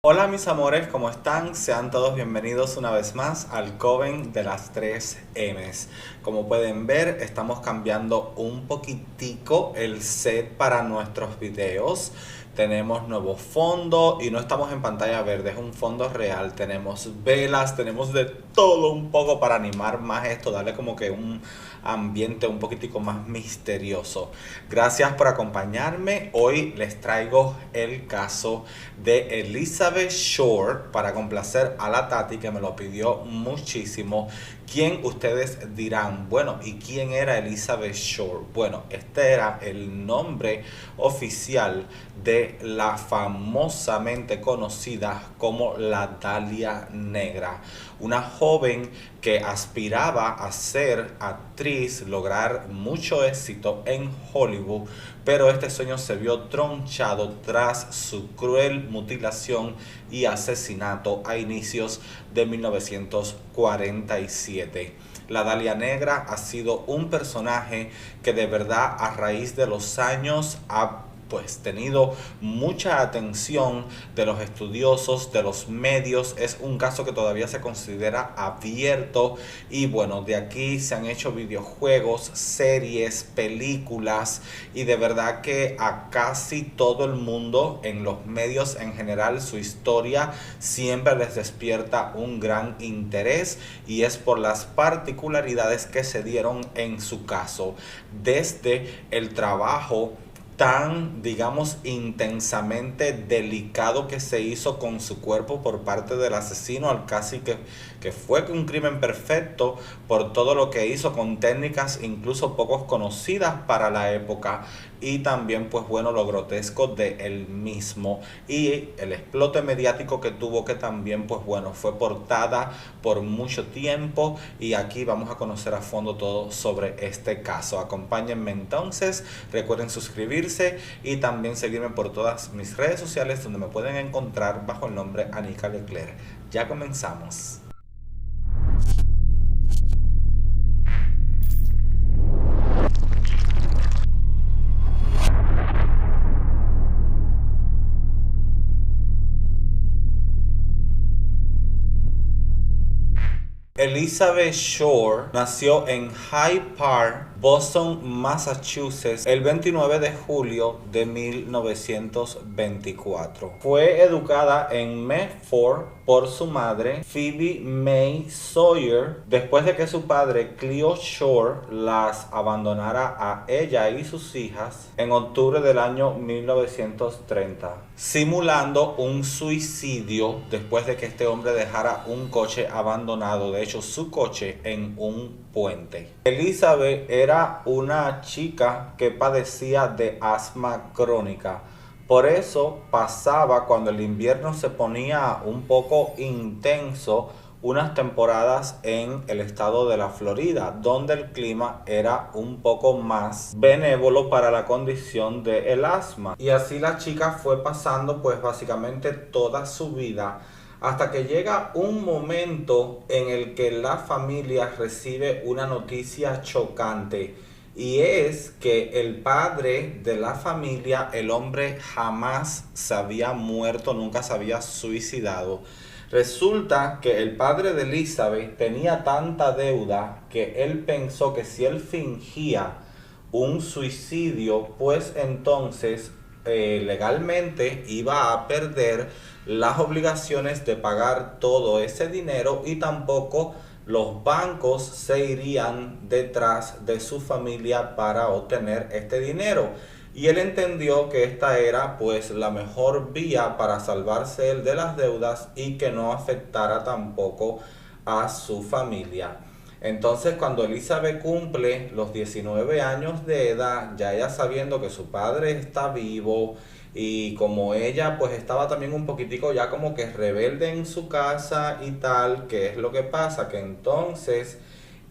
Hola mis amores, ¿cómo están? Sean todos bienvenidos una vez más al Coven de las 3 M's. Como pueden ver, estamos cambiando un poquitico el set para nuestros videos. Tenemos nuevo fondo y no estamos en pantalla verde, es un fondo real. Tenemos velas, tenemos de todo un poco para animar más esto, darle como que un ambiente un poquitico más misterioso. Gracias por acompañarme. Hoy les traigo el caso de Elizabeth Short para complacer a la Tati, que me lo pidió muchísimo. ¿Quién ustedes dirán? Bueno, ¿y quién era Elizabeth Short? Bueno, este era el nombre oficial de la famosamente conocida como la Dalia Negra. Una joven que aspiraba a ser actriz, lograr mucho éxito en Hollywood, pero este sueño se vio tronchado tras su cruel mutilación y asesinato a inicios de 1947. La Dalia Negra ha sido un personaje que de verdad a raíz de los años ha tenido mucha atención de los estudiosos, de los medios. Es un caso que todavía se considera abierto y bueno, de aquí se han hecho videojuegos, series, películas y de verdad que a casi todo el mundo en los medios en general su historia siempre les despierta un gran interés y es por las particularidades que se dieron en su caso, desde el trabajo tan, digamos, intensamente delicado que se hizo con su cuerpo por parte del asesino, al casi que fue un crimen perfecto por todo lo que hizo con técnicas incluso poco conocidas para la época y también pues bueno lo grotesco de él mismo y el explote mediático que tuvo, que también pues bueno fue portada por mucho tiempo y aquí vamos a conocer a fondo todo sobre este caso. Acompáñenme entonces, recuerden suscribirse y también seguirme por todas mis redes sociales donde me pueden encontrar bajo el nombre Anika Leclerc. Ya comenzamos. Elizabeth Shore nació en Hyde Park, Boston, Massachusetts, el 29 de julio de 1924. Fue educada en Medford por su madre, Phoebe May Sawyer, después de que su padre, Cleo Shore, las abandonara a ella y sus hijas en octubre del año 1930, simulando un suicidio después de que este hombre dejara un coche abandonado, de hecho su coche, en un puente. Elizabeth era una chica que padecía de asma crónica. Por eso pasaba, cuando el invierno se ponía un poco intenso, unas temporadas en el estado de la Florida, donde el clima era un poco más benévolo para la condición del asma. Y así la chica fue pasando pues básicamente toda su vida, hasta que llega un momento en el que la familia recibe una noticia chocante. Y es que el padre de la familia, el hombre jamás se había muerto, nunca se había suicidado. Resulta que el padre de Elizabeth tenía tanta deuda que él pensó que si él fingía un suicidio, pues entonces legalmente iba a perder las obligaciones de pagar todo ese dinero y tampoco los bancos se irían detrás de su familia para obtener este dinero. Y él entendió que esta era pues la mejor vía para salvarse él de las deudas y que no afectara tampoco a su familia. Entonces cuando Elizabeth cumple los 19 años de edad, ya ella sabiendo que su padre está vivo y como ella pues estaba también un poquitico ya como que rebelde en su casa y tal, ¿qué es lo que pasa? Que entonces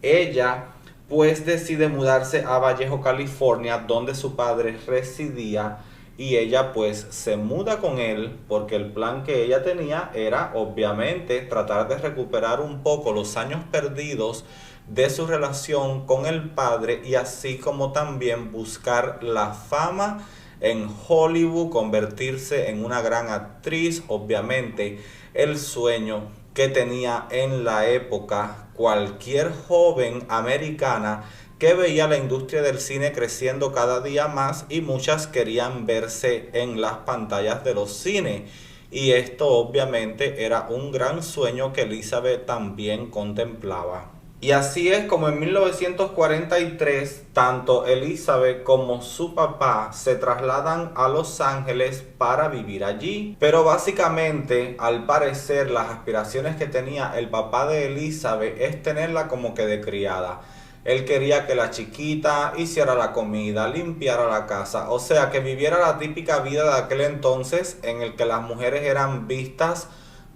ella pues decide mudarse a Vallejo, California, donde su padre residía y ella pues se muda con él porque el plan que ella tenía era obviamente tratar de recuperar un poco los años perdidos de su relación con el padre y así como también buscar la fama en Hollywood, convertirse en una gran actriz. Obviamente el sueño que tenía en la época cualquier joven americana que veía la industria del cine creciendo cada día más y muchas querían verse en las pantallas de los cines. Y esto obviamente era un gran sueño que Elizabeth también contemplaba. Y así es como en 1943, tanto Elizabeth como su papá se trasladan a Los Ángeles para vivir allí. Pero básicamente, al parecer, las aspiraciones que tenía el papá de Elizabeth es tenerla como que de criada. Él quería que la chiquita hiciera la comida, limpiara la casa, o sea, que viviera la típica vida de aquel entonces en el que las mujeres eran vistas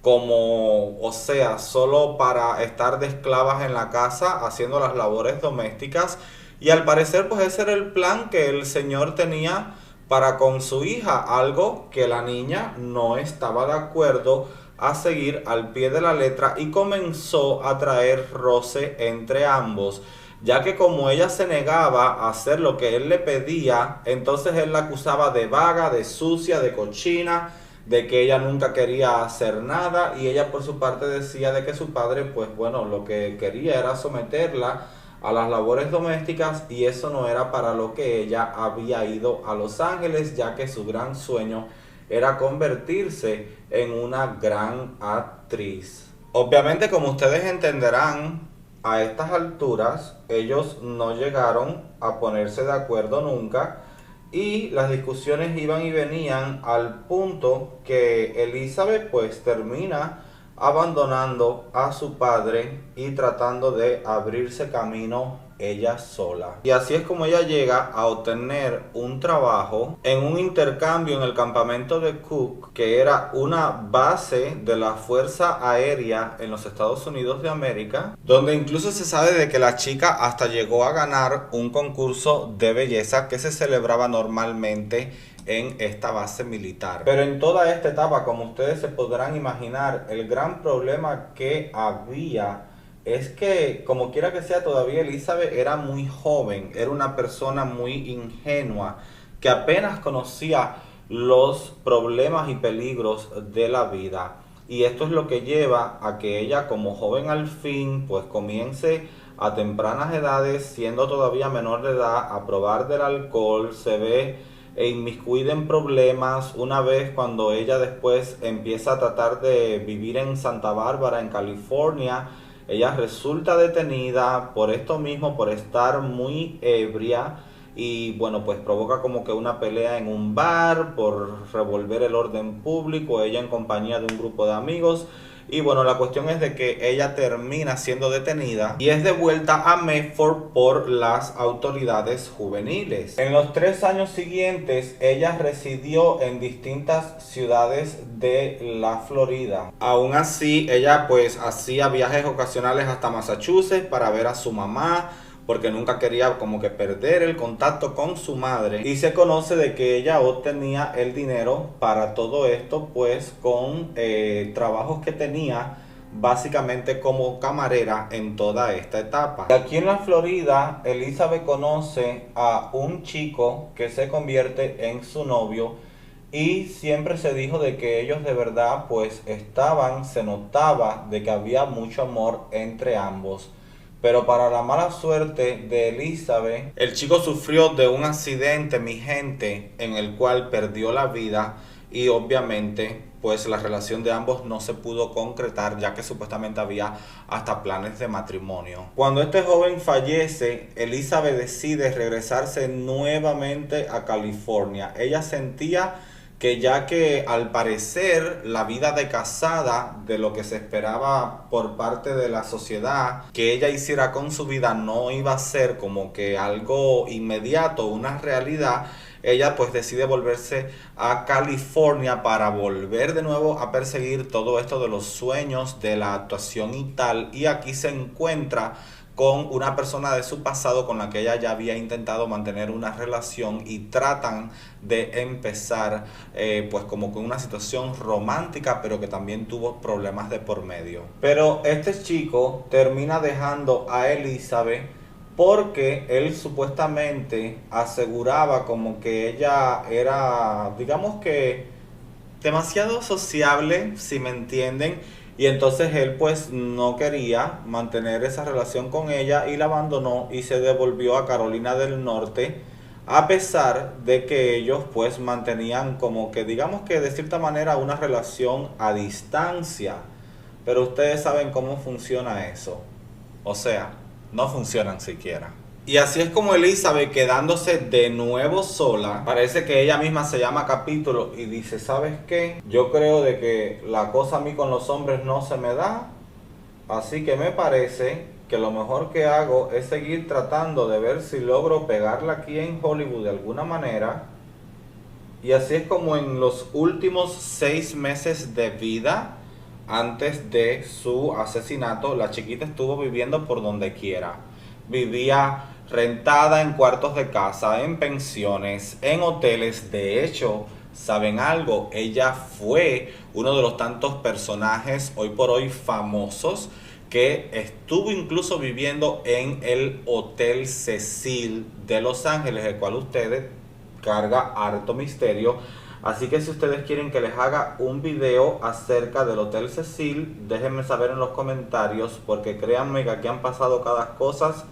como, o sea, solo para estar de esclavas en la casa haciendo las labores domésticas. Y al parecer pues ese era el plan que el señor tenía para con su hija, algo que la niña no estaba de acuerdo a seguir al pie de la letra y comenzó a traer roce entre ambos, ya que como ella se negaba a hacer lo que él le pedía, entonces él la acusaba de vaga, de sucia, de cochina, de que ella nunca quería hacer nada, y ella por su parte decía de que su padre pues bueno, lo que quería era someterla a las labores domésticas y eso no era para lo que ella había ido a Los Ángeles, ya que su gran sueño era convertirse en una gran actriz. Obviamente, como ustedes entenderán, a estas alturas ellos no llegaron a ponerse de acuerdo nunca y las discusiones iban y venían al punto que Elizabeth pues termina abandonando a su padre y tratando de abrirse camino ella sola. Y así es como ella llega a obtener un trabajo en un intercambio en el campamento de Cook, que era una base de la Fuerza Aérea en los Estados Unidos de América, donde incluso se sabe de que la chica hasta llegó a ganar un concurso de belleza que se celebraba normalmente en esta base militar. Pero en toda esta etapa, como ustedes se podrán imaginar, el gran problema que había es que, como quiera que sea, todavía Elizabeth era muy joven, era una persona muy ingenua, que apenas conocía los problemas y peligros de la vida. Y esto es lo que lleva a que ella, como joven al fin, pues comience a tempranas edades, siendo todavía menor de edad, a probar del alcohol, se ve inmiscuida en problemas. Una vez cuando ella después empieza a tratar de vivir en Santa Bárbara, en California, ella resulta detenida por esto mismo, por estar muy ebria, y bueno, pues provoca como que una pelea en un bar por revolver el orden público, ella en compañía de un grupo de amigos. Y bueno, la cuestión es de que ella termina siendo detenida y es devuelta a Medford por las autoridades juveniles. En los 3 años siguientes, ella residió en distintas ciudades de la Florida. Aún así, ella pues hacía viajes ocasionales hasta Massachusetts para ver a su mamá, porque nunca quería como que perder el contacto con su madre. Y se conoce de que ella obtenía el dinero para todo esto pues con trabajos que tenía básicamente como camarera en toda esta etapa. Aquí en la Florida, Elizabeth conoce a un chico que se convierte en su novio, y siempre se dijo de que ellos de verdad pues estaban, se notaba de que había mucho amor entre ambos. Pero para la mala suerte de Elizabeth, el chico sufrió de un accidente, mi gente, en el cual perdió la vida, y obviamente pues la relación de ambos no se pudo concretar, ya que supuestamente había hasta planes de matrimonio. Cuando este joven fallece, Elizabeth decide regresarse nuevamente a California. Ella sentía que, ya que al parecer la vida de casada, de lo que se esperaba por parte de la sociedad que ella hiciera con su vida, no iba a ser como que algo inmediato, una realidad, ella pues decide volverse a California para volver de nuevo a perseguir todo esto de los sueños, de la actuación y tal. Y aquí se encuentra con una persona de su pasado con la que ella ya había intentado mantener una relación, y tratan de empezar pues como con una situación romántica, pero que también tuvo problemas de por medio. Pero este chico termina dejando a Elizabeth porque él supuestamente aseguraba como que ella era, digamos que, demasiado sociable, si me entienden, y entonces él pues no quería mantener esa relación con ella y la abandonó y se devolvió a Carolina del Norte, a pesar de que ellos pues mantenían como que, digamos que de cierta manera, una relación a distancia. Pero ustedes saben cómo funciona eso. O sea, no funcionan siquiera. Y así es como Elizabeth, quedándose de nuevo sola, parece que ella misma se llama capítulo y dice, ¿sabes qué? Yo creo de que la cosa a mí con los hombres no se me da, así que me parece que lo mejor que hago es seguir tratando de ver si logro pegarla aquí en Hollywood de alguna manera. Y así es como en los últimos 6 meses de vida, antes de su asesinato, la chiquita estuvo viviendo por donde quiera. Vivía rentada en cuartos de casa, en pensiones, en hoteles. De hecho, ¿saben algo? Ella fue uno de los tantos personajes hoy por hoy famosos que estuvo incluso viviendo en el Hotel Cecil de Los Ángeles, el cual ustedes carga harto misterio. Así que si ustedes quieren que les haga un video acerca del Hotel Cecil, déjenme saber en los comentarios, porque créanme que aquí han pasado cada cosas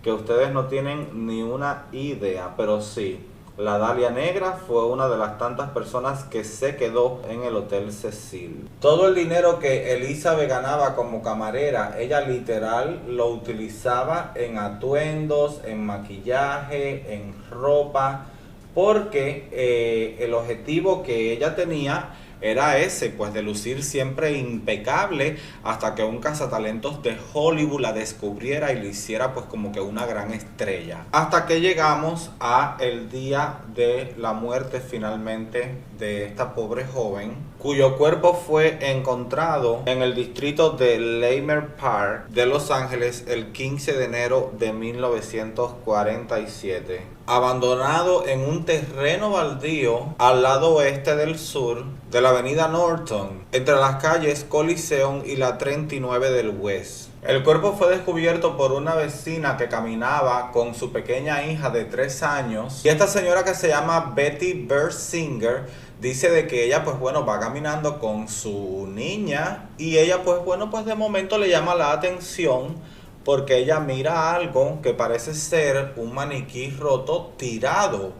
que ustedes no tienen ni una idea. Pero sí, la Dalia Negra fue una de las tantas personas que se quedó en el Hotel Cecil. Todo el dinero que Elizabeth ganaba como camarera, ella literal lo utilizaba en atuendos, en maquillaje, en ropa, porque el objetivo que ella tenía era ese, pues de lucir siempre impecable, hasta que un cazatalentos de Hollywood la descubriera y lo hiciera pues como que una gran estrella. Hasta que llegamos a el día de la muerte finalmente de esta pobre joven, cuyo cuerpo fue encontrado en el distrito de Leimert Park de Los Ángeles el 15 de enero de 1947. Abandonado en un terreno baldío al lado oeste del sur de la avenida Norton, entre las calles Coliseum y la 39 del West. El cuerpo fue descubierto por una vecina que caminaba con su pequeña hija de 3 años. Y esta señora, que se llama Betty Bersinger, dice de que ella pues bueno va caminando con su niña y ella pues bueno pues de momento le llama la atención porque ella mira algo que parece ser un maniquí roto tirado.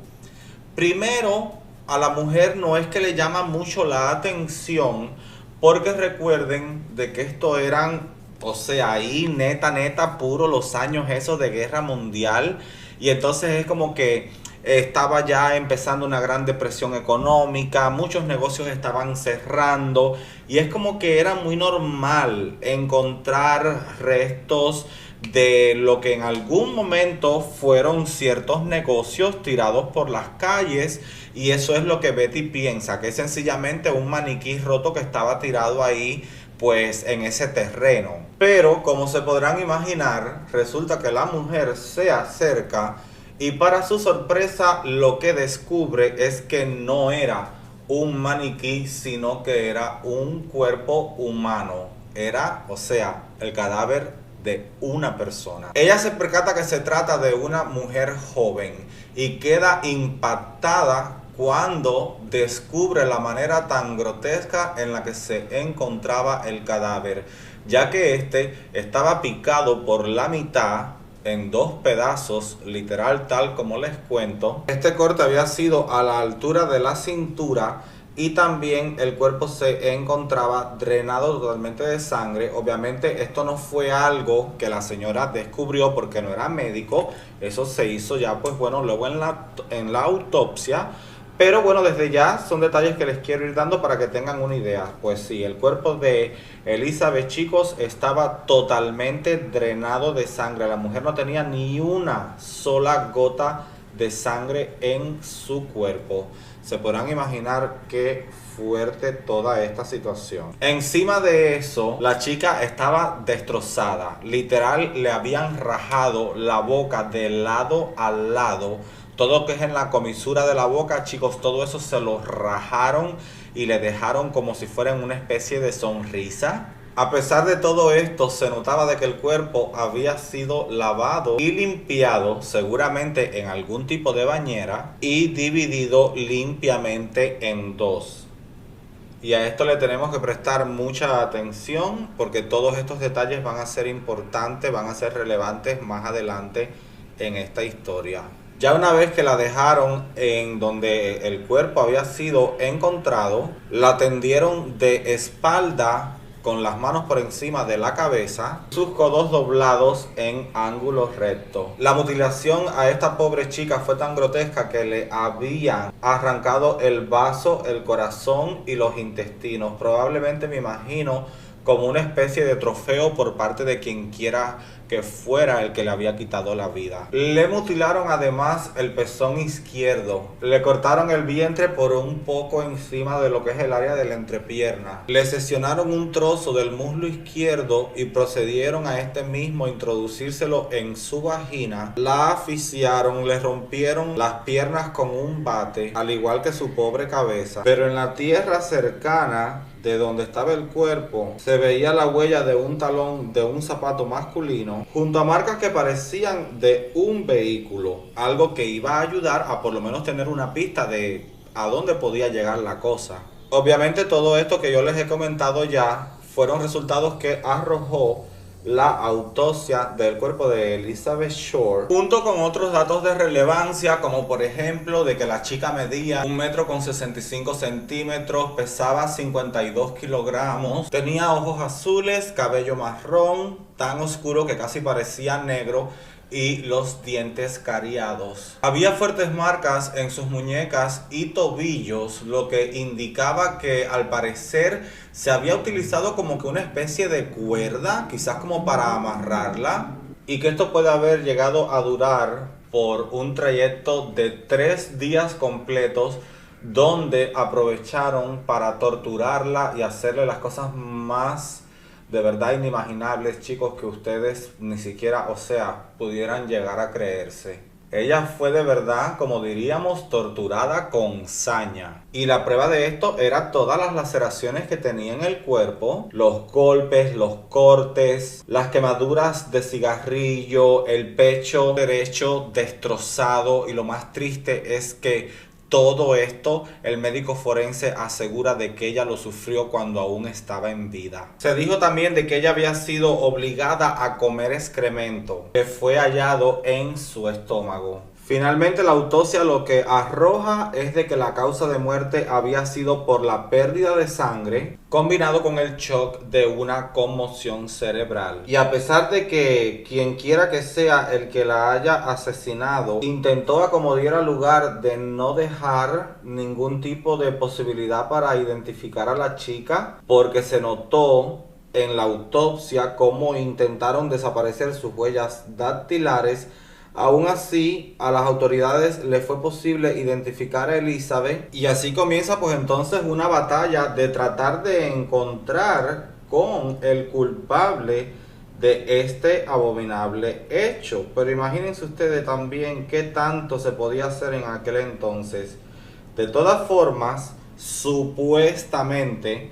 Primero, a la mujer no es que le llama mucho la atención, porque recuerden de que esto eran, o sea, ahí neta, puro los años esos de guerra mundial. Y entonces es como que estaba ya empezando una gran depresión económica, muchos negocios estaban cerrando y es como que era muy normal encontrar restos de lo que en algún momento fueron ciertos negocios tirados por las calles. Y eso es lo que Betty piensa, que es sencillamente un maniquí roto que estaba tirado ahí pues en ese terreno. Pero como se podrán imaginar, resulta que la mujer se acerca y para su sorpresa lo que descubre es que no era un maniquí, sino que era un cuerpo humano. Era, o sea, el cadáver de una persona. Ella se percata que se trata de una mujer joven y queda impactada cuando descubre la manera tan grotesca en la que se encontraba el cadáver, ya que este estaba picado por la mitad en 2 pedazos, literal tal como les cuento. Este corte había sido a la altura de la cintura y también el cuerpo se encontraba drenado totalmente de sangre. Obviamente esto no fue algo que la señora descubrió porque no era médico, eso se hizo ya pues bueno luego en la autopsia. Pero bueno, desde ya son detalles que les quiero ir dando para que tengan una idea. Pues sí, el cuerpo de Elizabeth, chicos, estaba totalmente drenado de sangre. La mujer no tenía ni una sola gota de sangre en su cuerpo. Se podrán imaginar qué fuerte toda esta situación. Encima de eso, la chica estaba destrozada. Literal, le habían rajado la boca de lado a lado. Todo lo que es en la comisura de la boca, chicos, todo eso se lo rajaron y le dejaron como si fuera una especie de sonrisa. A pesar de todo esto, se notaba de que el cuerpo había sido lavado y limpiado, seguramente en algún tipo de bañera, y dividido limpiamente en dos. Y a esto le tenemos que prestar mucha atención porque todos estos detalles van a ser importantes, van a ser relevantes más adelante en esta historia. Ya una vez que la dejaron en donde el cuerpo había sido encontrado, la tendieron de espalda con las manos por encima de la cabeza, sus codos doblados en ángulo recto. La mutilación a esta pobre chica fue tan grotesca que le habían arrancado el vaso, el corazón y los intestinos. Probablemente, me imagino, como una especie de trofeo por parte de quien quiera que fuera el que le había quitado la vida. Le mutilaron además el pezón izquierdo, le cortaron el vientre por un poco encima de lo que es el área de la entrepierna, le sesionaron un trozo del muslo izquierdo y procedieron a este mismo a introducírselo en su vagina, la asfixiaron, le rompieron las piernas con un bate, al igual que su pobre cabeza, pero en la tierra cercana de donde estaba el cuerpo se veía la huella de un talón de un zapato masculino junto a marcas que parecían de un vehículo, algo que iba a ayudar a por lo menos tener una pista de a dónde podía llegar la cosa. Obviamente todo esto que yo les he comentado ya fueron resultados que arrojó la autopsia del cuerpo de Elizabeth Shore, junto con otros datos de relevancia, como por ejemplo de que la chica medía 1,65 m, pesaba 52 kilogramos, tenía ojos azules, cabello marrón, tan oscuro que casi parecía negro, y los dientes cariados. Había fuertes marcas en sus muñecas y tobillos, lo que indicaba que al parecer se había utilizado como que una especie de cuerda, quizás como para amarrarla, y que esto puede haber llegado a durar por un trayecto de 3 días completos, donde aprovecharon para torturarla y hacerle las cosas más de verdad inimaginables, chicos, que ustedes ni siquiera, pudieran llegar a creerse. Ella fue de verdad, como diríamos, torturada con saña. Y la prueba de esto era todas las laceraciones que tenía en el cuerpo, los golpes, los cortes, las quemaduras de cigarrillo, el pecho derecho destrozado, y lo más triste es que todo esto el médico forense asegura de que ella lo sufrió cuando aún estaba en vida. Se dijo también de que ella había sido obligada a comer excremento que fue hallado en su estómago. Finalmente, la autopsia lo que arroja es de que la causa de muerte había sido por la pérdida de sangre combinado con el shock de una conmoción cerebral. Y a pesar de que quien quiera que sea el que la haya asesinado intentó a como diera lugar de no dejar ningún tipo de posibilidad para identificar a la chica, porque se notó en la autopsia cómo intentaron desaparecer sus huellas dactilares. Aún así, a las autoridades les fue posible identificar a Elizabeth, y así comienza pues entonces una batalla de tratar de encontrar con el culpable de este abominable hecho. Pero imagínense ustedes también qué tanto se podía hacer en aquel entonces. De todas formas, supuestamente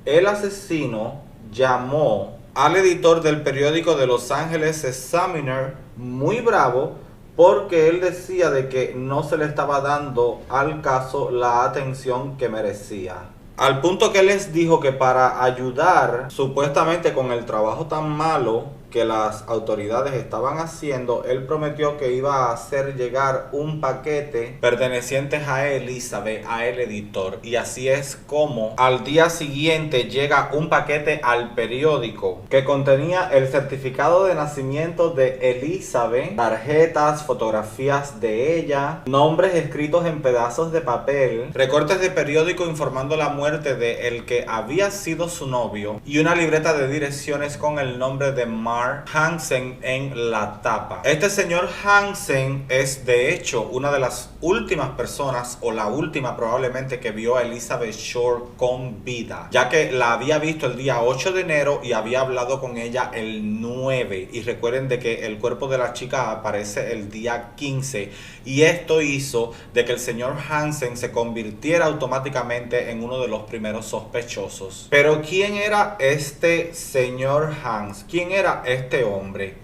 el asesino llamó al editor del periódico de Los Angeles Examiner muy bravo, porque él decía de que no se le estaba dando al caso la atención que merecía. Al punto que él les dijo que para ayudar supuestamente con el trabajo tan malo que las autoridades estaban haciendo, él prometió que iba a hacer llegar un paquete perteneciente a Elizabeth, a el editor. Y así es como al día siguiente llega un paquete al periódico que contenía el certificado de nacimiento de Elizabeth, tarjetas, fotografías de ella, nombres escritos en pedazos de papel, recortes de periódico informando la muerte de el que había sido su novio, y una libreta de direcciones con el nombre de Mark Gunnar Hansen en la tapa. Este señor Hansen es de hecho una de las últimas personas, o la última probablemente, que vio a Elizabeth Shore con vida, ya que la había visto el día 8 de enero y había hablado con ella el 9. Y recuerden de que el cuerpo de la chica aparece el día 15, y esto hizo de que el señor Hansen se convirtiera automáticamente en uno de los primeros sospechosos. Pero ¿quién era este señor Hans? ¿Quién era este hombre?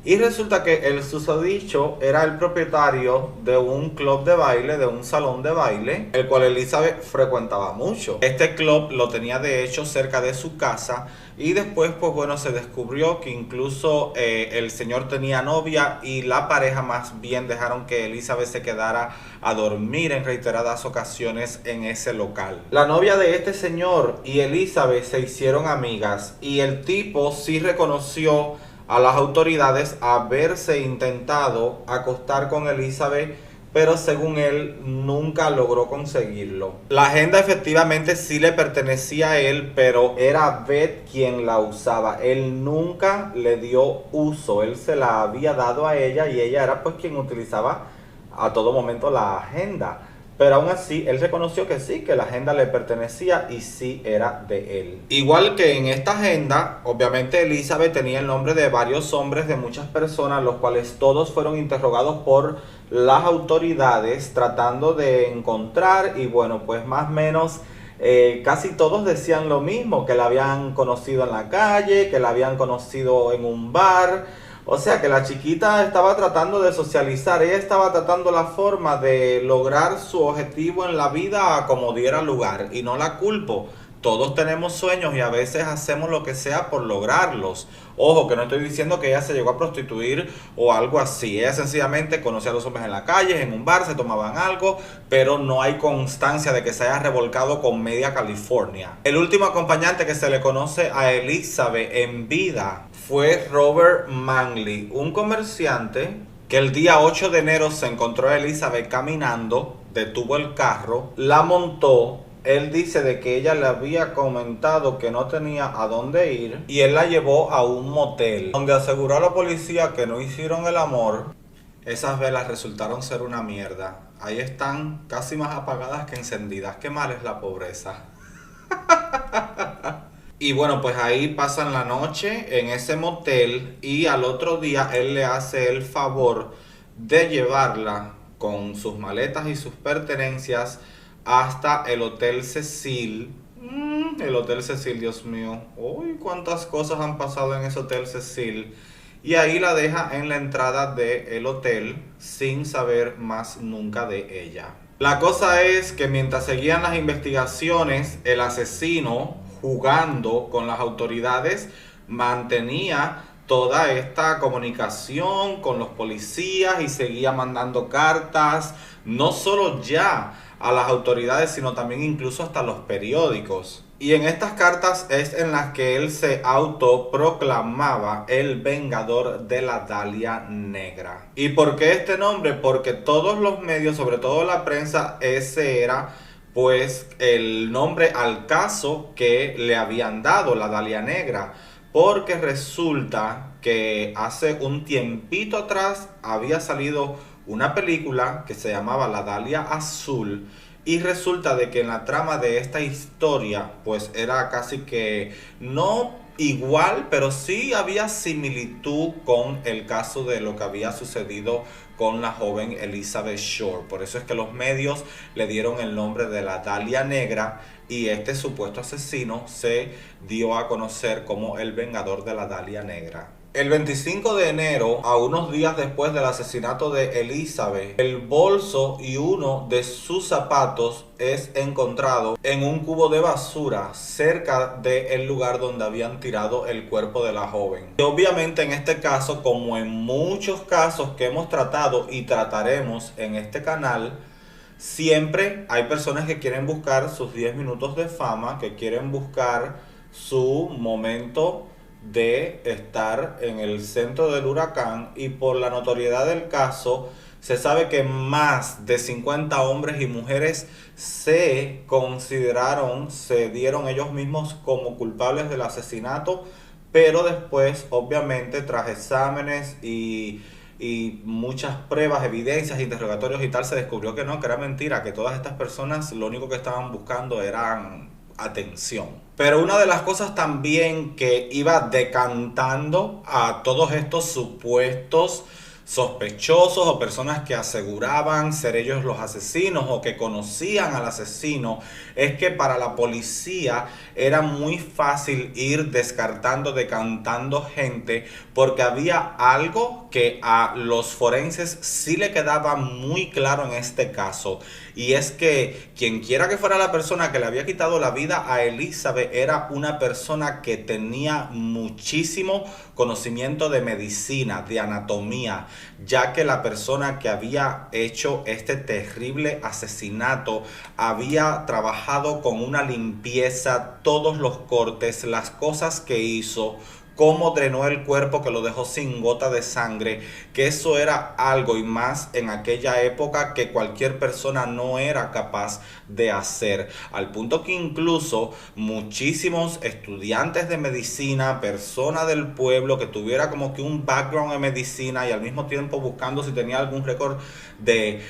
Y resulta que el susodicho era el propietario de un club de baile, de un salón de baile, el cual Elizabeth frecuentaba mucho. Este club lo tenía de hecho cerca de su casa, y después pues bueno, se descubrió que incluso el señor tenía novia, y la pareja más bien dejaron que Elizabeth se quedara a dormir en reiteradas ocasiones en ese local. La novia de este señor y Elizabeth se hicieron amigas, y el tipo sí reconoció a las autoridades haberse intentado acostar con Elizabeth, pero según él nunca logró conseguirlo. La agenda efectivamente sí le pertenecía a él, pero era Beth quien la usaba. Él nunca le dio uso, él se la había dado a ella, y ella era pues quien utilizaba a todo momento la agenda. Pero aún así, él reconoció que sí, que la agenda le pertenecía y sí era de él. Igual que en esta agenda, obviamente Elizabeth tenía el nombre de varios hombres, de muchas personas, los cuales todos fueron interrogados por las autoridades tratando de encontrar, y bueno, pues más o menos casi todos decían lo mismo, que la habían conocido en la calle, que la habían conocido en un bar. O sea que la chiquita estaba tratando de socializar, ella estaba tratando la forma de lograr su objetivo en la vida a como diera lugar, y no la culpo. Todos tenemos sueños y a veces hacemos lo que sea por lograrlos. Ojo, que no estoy diciendo que ella se llegó a prostituir o algo así. Ella sencillamente conocía a los hombres en la calle, en un bar, se tomaban algo, pero no hay constancia de que se haya revolcado con media California. El último acompañante que se le conoce a Elizabeth en vida fue Robert Manley, un comerciante que el día 8 de enero se encontró a Elizabeth caminando, detuvo el carro, la montó. Él dice de que ella le había comentado que no tenía a dónde ir, y él la llevó a un motel, donde aseguró a la policía que no hicieron el amor. Esas velas resultaron ser una mierda. Ahí están casi más apagadas que encendidas. Qué mal es la pobreza. Y bueno, pues ahí pasan la noche en ese motel, y al otro día él le hace el favor de llevarla con sus maletas y sus pertenencias hasta el Hotel Cecil. El Hotel Cecil, Dios mío. Uy, cuántas cosas han pasado en ese Hotel Cecil. Y ahí la deja en la entrada del hotel sin saber más nunca de ella. La cosa es que mientras seguían las investigaciones, el asesino, jugando con las autoridades, mantenía toda esta comunicación con los policías y seguía mandando cartas, no solo ya a las autoridades, sino también incluso hasta los periódicos. Y en estas cartas es en las que él se autoproclamaba el vengador de la Dalia Negra. ¿Y por qué este nombre? Porque todos los medios, sobre todo la prensa, ese era pues el nombre al caso que le habían dado, la Dalia Negra. Porque resulta que hace un tiempito atrás había salido una película que se llamaba La Dalia Azul, y resulta de que en la trama de esta historia pues era casi que no igual, pero sí había similitud con el caso de lo que había sucedido con la joven Elizabeth Shore. Por eso es que los medios le dieron el nombre de la Dalia Negra, y este supuesto asesino se dio a conocer como el vengador de la Dalia Negra. El 25 de enero, a unos días después del asesinato de Elizabeth, el bolso y uno de sus zapatos es encontrado en un cubo de basura cerca del lugar donde habían tirado el cuerpo de la joven. Y obviamente en este caso, como en muchos casos que hemos tratado y trataremos en este canal, siempre hay personas que quieren buscar sus 10 minutos de fama, que quieren buscar su momento de estar en el centro del huracán, y por la notoriedad del caso se sabe que más de 50 hombres y mujeres se dieron ellos mismos como culpables del asesinato, pero después, obviamente, tras exámenes y muchas pruebas, evidencias, interrogatorios y tal, se descubrió que no, que era mentira, que todas estas personas lo único que estaban buscando eran atención. Pero una de las cosas también que iba decantando a todos estos supuestos sospechosos o personas que aseguraban ser ellos los asesinos o que conocían al asesino, es que para la policía era muy fácil ir descartando, decantando gente, porque había algo que a los forenses sí le quedaba muy claro en este caso, y es que quien quiera que fuera la persona que le había quitado la vida a Elizabeth era una persona que tenía muchísimo conocimiento de medicina, de anatomía, ya que la persona que había hecho este terrible asesinato había trabajado con una limpieza, todos los cortes, las cosas que hizo, cómo drenó el cuerpo que lo dejó sin gota de sangre, que eso era algo y más en aquella época que cualquier persona no era capaz de hacer, al punto que incluso muchísimos estudiantes de medicina, personas del pueblo que tuviera como que un background en medicina y al mismo tiempo buscando si tenía algún récord de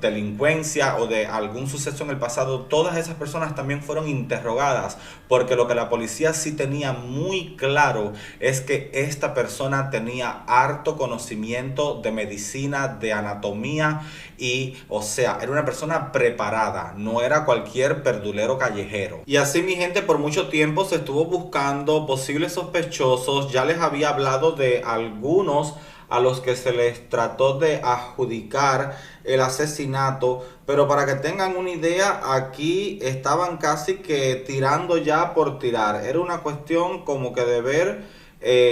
delincuencia o de algún suceso en el pasado, todas esas personas también fueron interrogadas, porque lo que la policía sí tenía muy claro es que esta persona tenía harto conocimiento de medicina, de anatomía y, o sea, era una persona preparada, no era cualquier perdulero callejero. Y así, mi gente, por mucho tiempo se estuvo buscando posibles sospechosos. Ya les había hablado de algunos a los que se les trató de adjudicar el asesinato, pero para que tengan una idea, aquí estaban casi que tirando ya por tirar. Era una cuestión como que de ver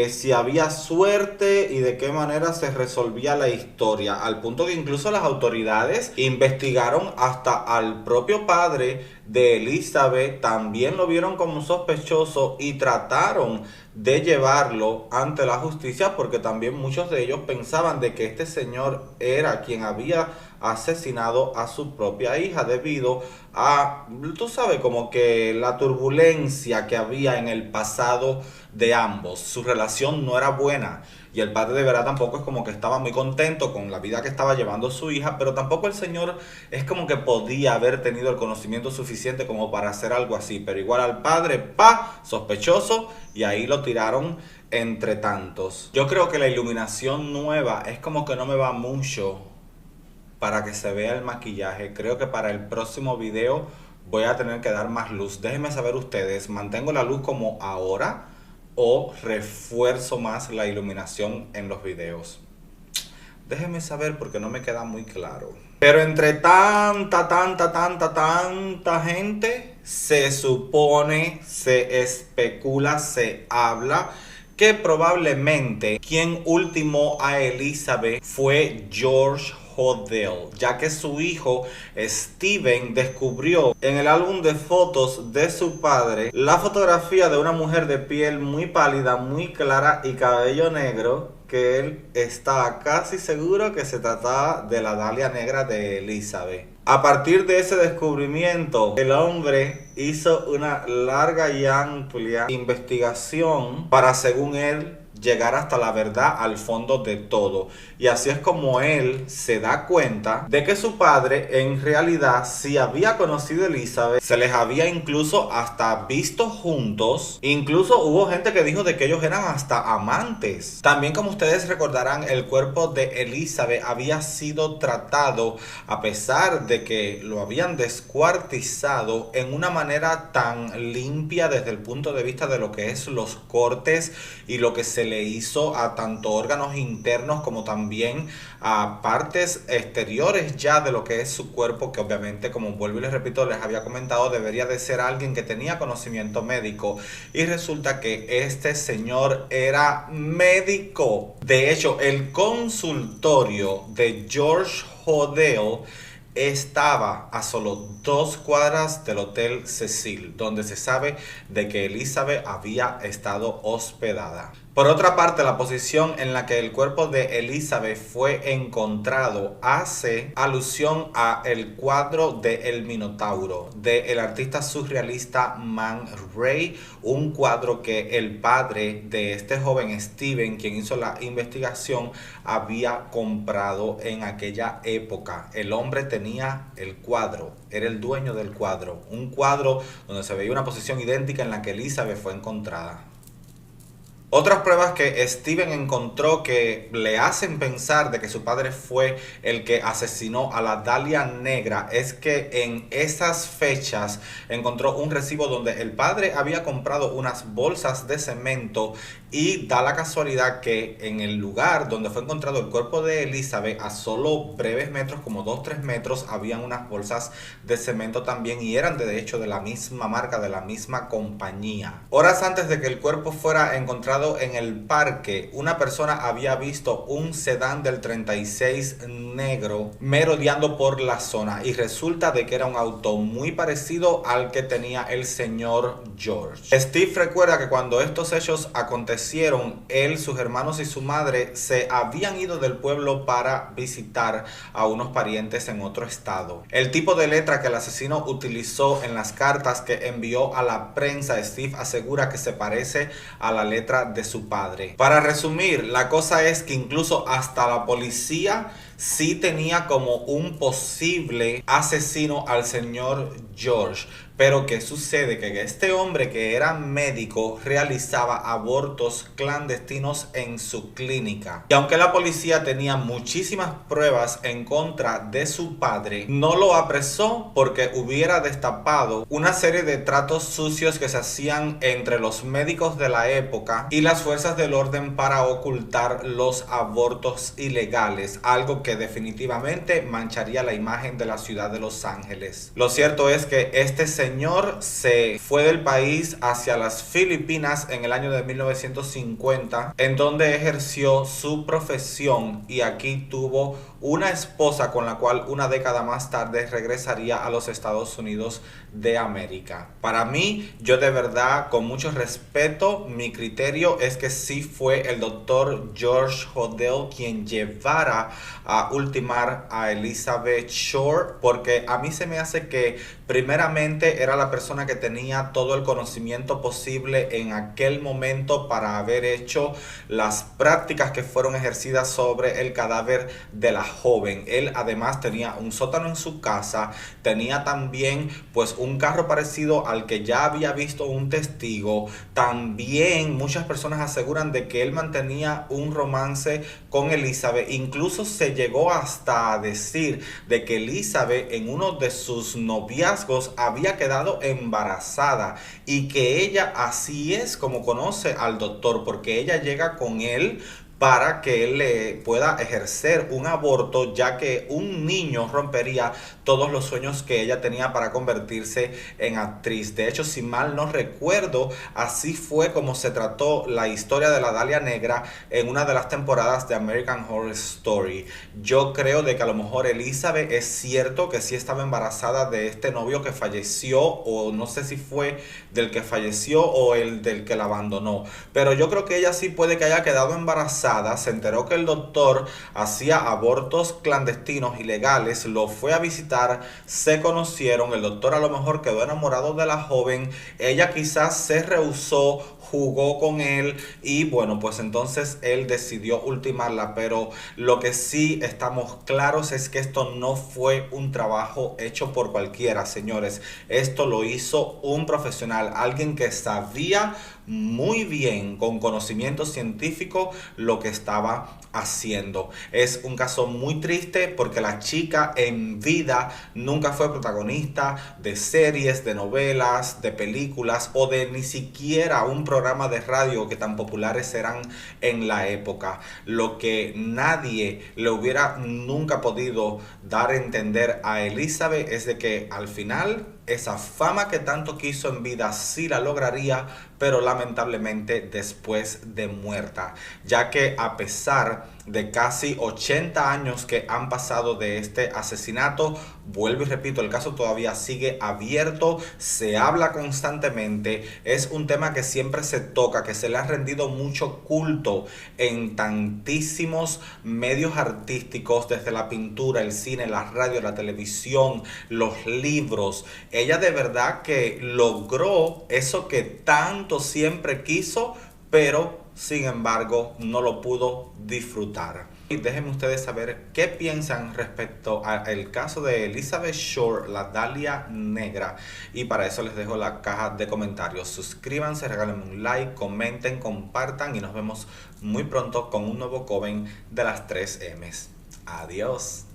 si había suerte y de qué manera se resolvía la historia, al punto que incluso las autoridades investigaron hasta al propio padre de Elizabeth, también lo vieron como sospechoso y trataron de llevarlo ante la justicia, porque también muchos de ellos pensaban de que este señor era quien había asesinado a su propia hija, debido a, tú sabes, como que la turbulencia que había en el pasado de ambos. Su relación no era buena y el padre de verdad tampoco es como que estaba muy contento con la vida que estaba llevando su hija, pero tampoco el señor es como que podía haber tenido el conocimiento suficiente como para hacer algo así. Pero igual al padre, sospechoso, y ahí lo tiraron entre tantos. Yo creo que la iluminación nueva es como que no me va mucho para que se vea el maquillaje. Creo que para el próximo video voy a tener que dar más luz. Déjenme saber ustedes, ¿mantengo la luz como ahora o refuerzo más la iluminación en los videos? Déjenme saber porque no me queda muy claro. Pero entre tanta gente, se supone, se especula, se habla que probablemente quien ultimó a Elizabeth fue George Hodel, ya que su hijo Steven descubrió en el álbum de fotos de su padre la fotografía de una mujer de piel muy pálida, muy clara y cabello negro, que él estaba casi seguro que se trataba de la Dalia negra de Elizabeth. A partir de ese descubrimiento, el hombre hizo una larga y amplia investigación para, según él, llegar hasta la verdad, al fondo de todo. Y así es como él se da cuenta de que su padre en realidad sí había conocido a Elizabeth, se les había incluso hasta visto juntos, incluso hubo gente que dijo de que ellos eran hasta amantes. También, como ustedes recordarán, el cuerpo de Elizabeth había sido tratado, a pesar de que lo habían descuartizado, en una manera tan limpia desde el punto de vista de lo que es los cortes y lo que se le hizo a tanto órganos internos como también a partes exteriores ya de lo que es su cuerpo, que obviamente, como vuelvo y les repito, les había comentado, debería de ser alguien que tenía conocimiento médico, y resulta que este señor era médico. De hecho, el consultorio de George Hodel estaba a solo 2 cuadras del Hotel Cecil, donde se sabe de que Elizabeth había estado hospedada. Por otra parte, la posición en la que el cuerpo de Elizabeth fue encontrado hace alusión a el cuadro de El Minotauro del artista surrealista Man Ray, un cuadro que el padre de este joven Steven, quien hizo la investigación, había comprado en aquella época. El hombre tenía el cuadro, era el dueño del cuadro, un cuadro donde se veía una posición idéntica en la que Elizabeth fue encontrada. Otras pruebas que Steven encontró que le hacen pensar de que su padre fue el que asesinó a la Dalia Negra es que en esas fechas encontró un recibo donde el padre había comprado unas bolsas de cemento y da la casualidad que en el lugar donde fue encontrado el cuerpo de Elizabeth, a solo breves metros, como 2-3 metros, habían unas bolsas de cemento también y eran de hecho de la misma marca, de la misma compañía. Horas antes de que el cuerpo fuera encontrado en el parque, una persona había visto un sedán del 36 negro merodeando por la zona y resulta de que era un auto muy parecido al que tenía el señor George. Steve recuerda que cuando estos hechos acontecieron, él, sus hermanos y su madre se habían ido del pueblo para visitar a unos parientes en otro estado. El tipo de letra que el asesino utilizó en las cartas que envió a la prensa, Steve asegura que se parece a la letra de su padre. Para resumir, la cosa es que incluso hasta la policía sí tenía como un posible asesino al señor George. Pero ¿qué sucede? Que este hombre, que era médico, realizaba abortos clandestinos en su clínica. Y aunque la policía tenía muchísimas pruebas en contra de su padre, no lo apresó porque hubiera destapado una serie de tratos sucios que se hacían entre los médicos de la época y las fuerzas del orden para ocultar los abortos ilegales, algo que definitivamente mancharía la imagen de la ciudad de Los Ángeles. Lo cierto es que este señor se fue del país hacia las Filipinas en el año de 1950, en donde ejerció su profesión y aquí tuvo una esposa con la cual una década más tarde regresaría a los Estados Unidos de América. Para mí, yo de verdad, con mucho respeto, mi criterio es que sí fue el doctor George Hodel quien llevara a ultimar a Elizabeth Shore, porque a mí se me hace que primeramente era la persona que tenía todo el conocimiento posible en aquel momento para haber hecho las prácticas que fueron ejercidas sobre el cadáver de la joven. Él además tenía un sótano en su casa, tenía también pues un carro parecido al que ya había visto un testigo. También muchas personas aseguran de que él mantenía un romance con Elizabeth. Incluso se llegó hasta a decir de que Elizabeth en uno de sus noviazgos había quedado embarazada y que ella así es como conoce al doctor, porque ella llega con él para que él le pueda ejercer un aborto, ya que un niño rompería todos los sueños que ella tenía para convertirse en actriz. De hecho, si mal no recuerdo, así fue como se trató la historia de la Dalia Negra en una de las temporadas de American Horror Story. Yo creo de que a lo mejor Elizabeth es cierto que sí estaba embarazada de este novio que falleció, o no sé si fue del que falleció o el del que la abandonó, pero yo creo que ella sí puede que haya quedado embarazada. Se enteró que el doctor hacía abortos clandestinos ilegales, lo fue a visitar, se conocieron, el doctor a lo mejor quedó enamorado de la joven, ella quizás se rehusó, jugó con él y bueno, pues entonces él decidió ultimarla. Pero lo que sí estamos claros es que esto no fue un trabajo hecho por cualquiera, señores. Esto lo hizo un profesional, alguien que sabía muy bien, con conocimiento científico, lo que estaba haciendo. Es un caso muy triste porque la chica en vida nunca fue protagonista de series, de novelas, de películas o de ni siquiera un programa de radio que tan populares eran en la época. Lo que nadie le hubiera nunca podido dar a entender a Elizabeth es de que al final esa fama que tanto quiso en vida sí la lograría, pero lamentablemente después de muerta, ya que a pesar de casi 80 años que han pasado de este asesinato, Vuelvo y repito, el caso todavía sigue abierto, se habla constantemente, es un tema que siempre se toca, que se le ha rendido mucho culto en tantísimos medios artísticos, desde la pintura, el cine, la radio, la televisión, los libros. Ella de verdad que logró eso que tanto siempre quiso, pero sin embargo no lo pudo disfrutar. Y déjenme ustedes saber qué piensan respecto al caso de Elizabeth Short, la Dalia Negra. Y para eso les dejo la caja de comentarios. Suscríbanse, regálenme un like, comenten, compartan y nos vemos muy pronto con un nuevo Coven de las 3 M's. Adiós.